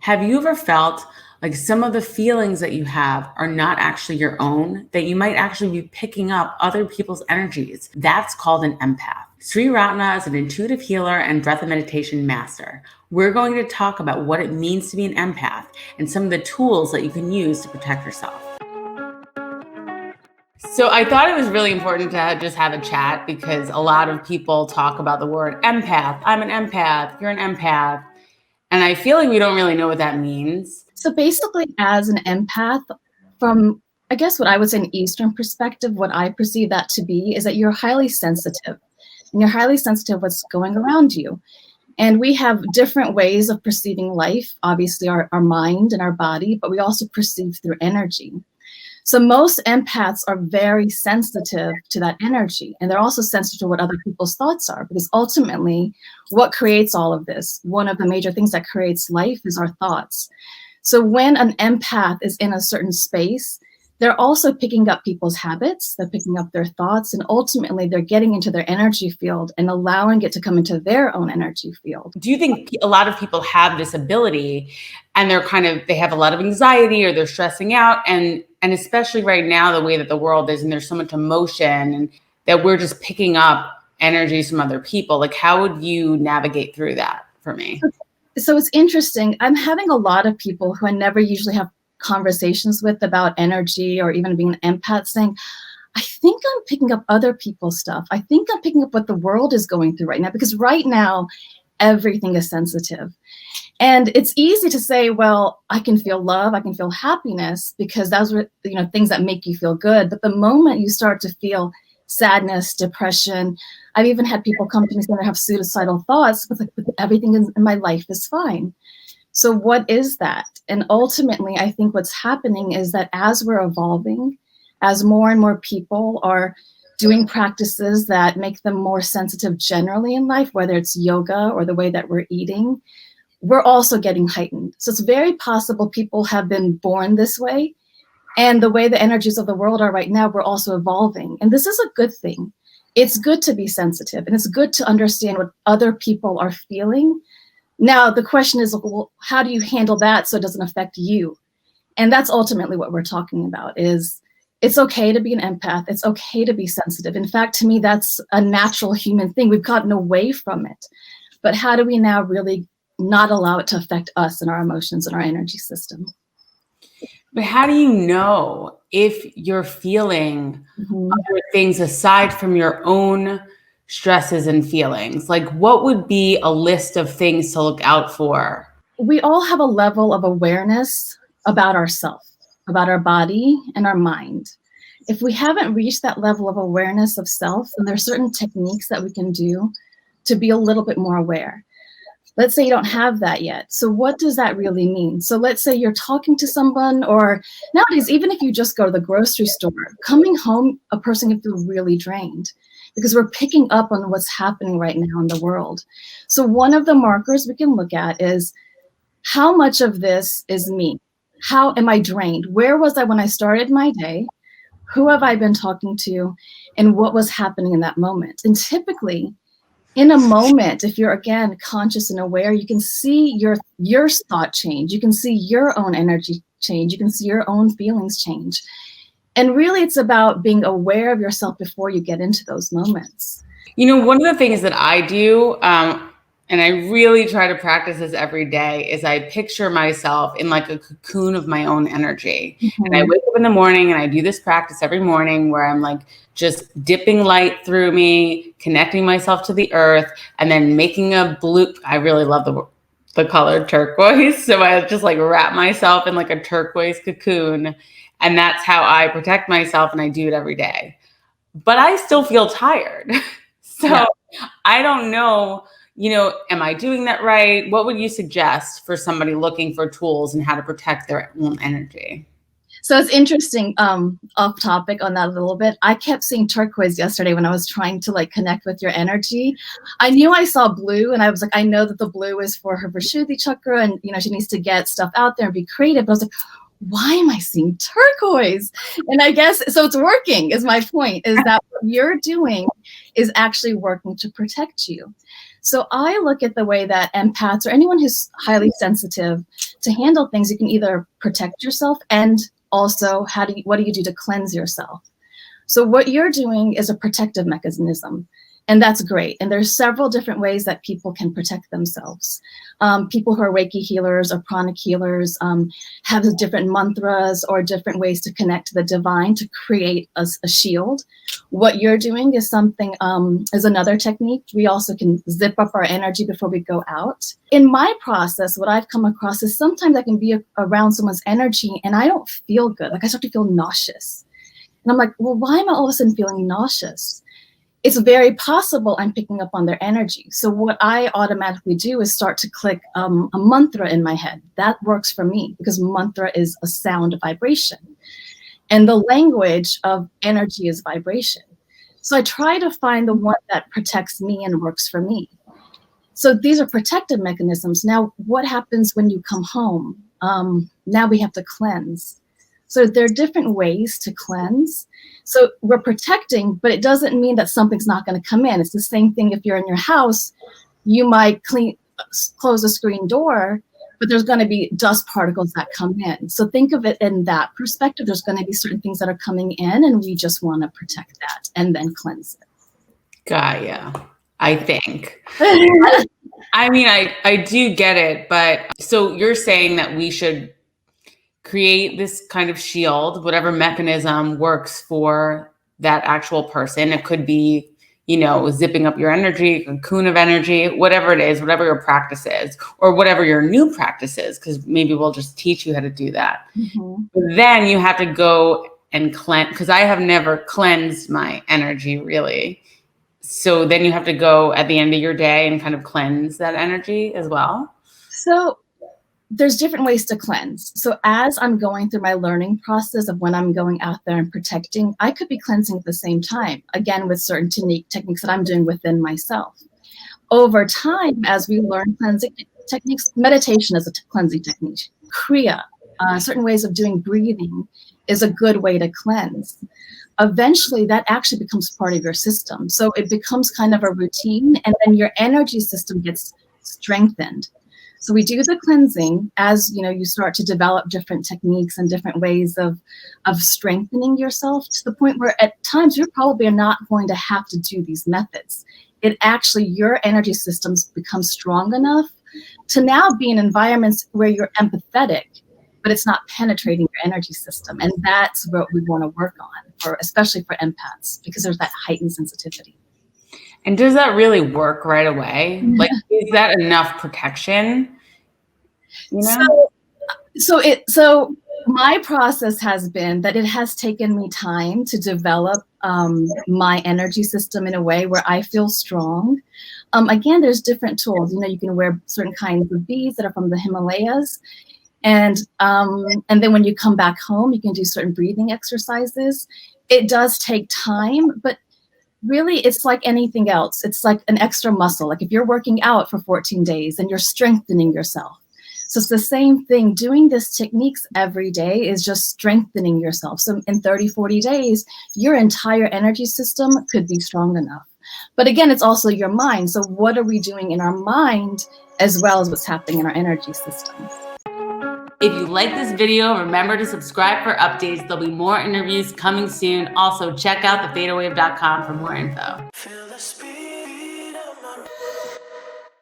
Have you ever felt like some of the feelings that you have are not actually your own, that you might actually be picking up other people's energies? That's called an empath. SreeRatna is an intuitive healer and breath and meditation master. We're going to talk about what it means to be an empath and some of the tools that you can use to protect yourself. So I thought it was really important to just have a chat because a lot of people talk about the word empath. I'm an empath. You're an empath. And I feel like we don't really know what that means. So basically, as an empath, from I guess what I would say an Eastern perspective, what I perceive that to be is that you're highly sensitive. And you're highly sensitive to what's going around you. And we have different ways of perceiving life, obviously our mind and our body, but we also perceive through energy. So most empaths are very sensitive to that energy, and they're also sensitive to what other people's thoughts are, because ultimately what creates all of this, one of the major things that creates life is our thoughts. So when an empath is in a certain space, they're also picking up people's habits, they're picking up their thoughts, and ultimately they're getting into their energy field and allowing it to come into their own energy field. Do you think a lot of people have this ability and they have a lot of anxiety or they're stressing out? And especially right now, the way that the world is and there's so much emotion and that we're just picking up energies from other people. Like, how would you navigate through that for me? So it's interesting. I'm having a lot of people who I never usually have conversations with about energy or even being an empath saying, I think I'm picking up other people's stuff. I think I'm picking up what the world is going through right now, because right now everything is sensitive. And it's easy to say, well, I can feel love, I can feel happiness, because those are things that make you feel good. But the moment you start to feel sadness, depression, I've even had people come to me saying they have suicidal thoughts, but everything in my life is fine. So what is that? And ultimately, I think what's happening is that as we're evolving, as more and more people are doing practices that make them more sensitive generally in life, whether it's yoga or the way that we're eating, we're also getting heightened. So it's very possible people have been born this way. And the way the energies of the world are right now, we're also evolving. And this is a good thing. It's good to be sensitive, and it's good to understand what other people are feeling. Now, the question is, well, how do you handle that so it doesn't affect you? And that's ultimately what we're talking about, is it's okay to be an empath. It's okay to be sensitive. In fact, to me, that's a natural human thing. We've gotten away from it. But how do we now really not allow it to affect us and our emotions and our energy system? But how do you know if you're feeling other things aside from your own stresses and feelings? Like, what would be a list of things to look out for? We all have a level of awareness about ourselves, about our body and our mind. If we haven't reached that level of awareness of self, then there are certain techniques that we can do to be a little bit more aware. Let's say you don't have that yet. So what does that really mean? So let's say you're talking to someone, or nowadays, even if you just go to the grocery store, coming home, a person can feel really drained because we're picking up on what's happening right now in the world. So one of the markers we can look at is, how much of this is me? How am I drained? Where was I when I started my day? Who have I been talking to? And what was happening in that moment? And typically, in a moment, if you're, again, conscious and aware, you can see your thought change. You can see your own energy change. You can see your own feelings change. And really, it's about being aware of yourself before you get into those moments. One of the things that I do, and I really try to practice this every day, is I picture myself in like a cocoon of my own energy. Mm-hmm. And I wake up in the morning and I do this practice every morning where I'm like just dipping light through me, connecting myself to the earth, and then making a blue. I really love the color turquoise. So I just like wrap myself in like a turquoise cocoon. And that's how I protect myself. And I do it every day. But I still feel tired. So I don't know, am I doing that right? What would you suggest for somebody looking for tools and how to protect their own energy? So it's interesting, off topic on that a little bit. I kept seeing turquoise yesterday when I was trying to connect with your energy. I knew I saw blue, and I was like, I know that the blue is for her Vishuddhi chakra, and she needs to get stuff out there and be creative. But I was like, why am I seeing turquoise? And I guess, so it's working, is my point, is that what you're doing is actually working to protect you. So I look at the way that empaths or anyone who's highly sensitive to handle things, you can either protect yourself and also what do you do to cleanse yourself? So what you're doing is a protective mechanism, and that's great. And there's several different ways that people can protect themselves. People who are Reiki healers or pranic healers have different mantras or different ways to connect to the divine to create a shield. What you're doing is something, is another technique. We also can zip up our energy before we go out. In my process, what I've come across is sometimes I can be around someone's energy and I don't feel good. Like I start to feel nauseous. And I'm like, well, why am I all of a sudden feeling nauseous? It's very possible I'm picking up on their energy. So what I automatically do is start to click a mantra in my head. That works for me because mantra is a sound, a vibration. And the language of energy is vibration. So I try to find the one that protects me and works for me. So these are protective mechanisms. Now, what happens when you come home? Now we have to cleanse. So there are different ways to cleanse. So we're protecting, but it doesn't mean that something's not going to come in. It's the same thing if you're in your house, you might close a screen door, but there's going to be dust particles that come in. So think of it in that perspective. There's going to be certain things that are coming in, and we just want to protect that and then cleanse it. Gaia, I think. I mean, I do get it, but so you're saying that we should create this kind of shield, whatever mechanism works for that actual person. It could be, zipping up your energy, a cocoon of energy, whatever it is, whatever your practice is, or whatever your new practice is, because maybe we'll just teach you how to do that. Mm-hmm. But then you have to go and cleanse, because I have never cleansed my energy really. So then you have to go at the end of your day and kind of cleanse that energy as well. So there's different ways to cleanse. So as I'm going through my learning process of when I'm going out there and protecting, I could be cleansing at the same time, again, with certain techniques that I'm doing within myself. Over time, as we learn cleansing techniques, meditation is a cleansing technique. Kriya, certain ways of doing breathing is a good way to cleanse. Eventually, that actually becomes part of your system. So it becomes kind of a routine, and then your energy system gets strengthened. So we do the cleansing as you start to develop different techniques and different ways of strengthening yourself to the point where at times you probably are not going to have to do these methods. It actually, your energy systems become strong enough to now be in environments where you're empathetic, but it's not penetrating your energy system. And that's what we want to work on, especially for empaths, because there's that heightened sensitivity. And does that really work right away? Like, is that enough protection? So my process has been that it has taken me time to develop my energy system in a way where I feel strong. Again, there's different tools. You can wear certain kinds of beads that are from the Himalayas. And then when you come back home, you can do certain breathing exercises. It does take time, but really, it's like anything else. It's like an extra muscle. Like if you're working out for 14 days and you're strengthening yourself. So it's the same thing. Doing this techniques every day is just strengthening yourself. So in 30, 40 days, your entire energy system could be strong enough. But again, it's also your mind. So what are we doing in our mind as well as what's happening in our energy systems? If you like this video, remember to subscribe for updates. There'll be more interviews coming soon. Also, check out thethetawave.com for more info.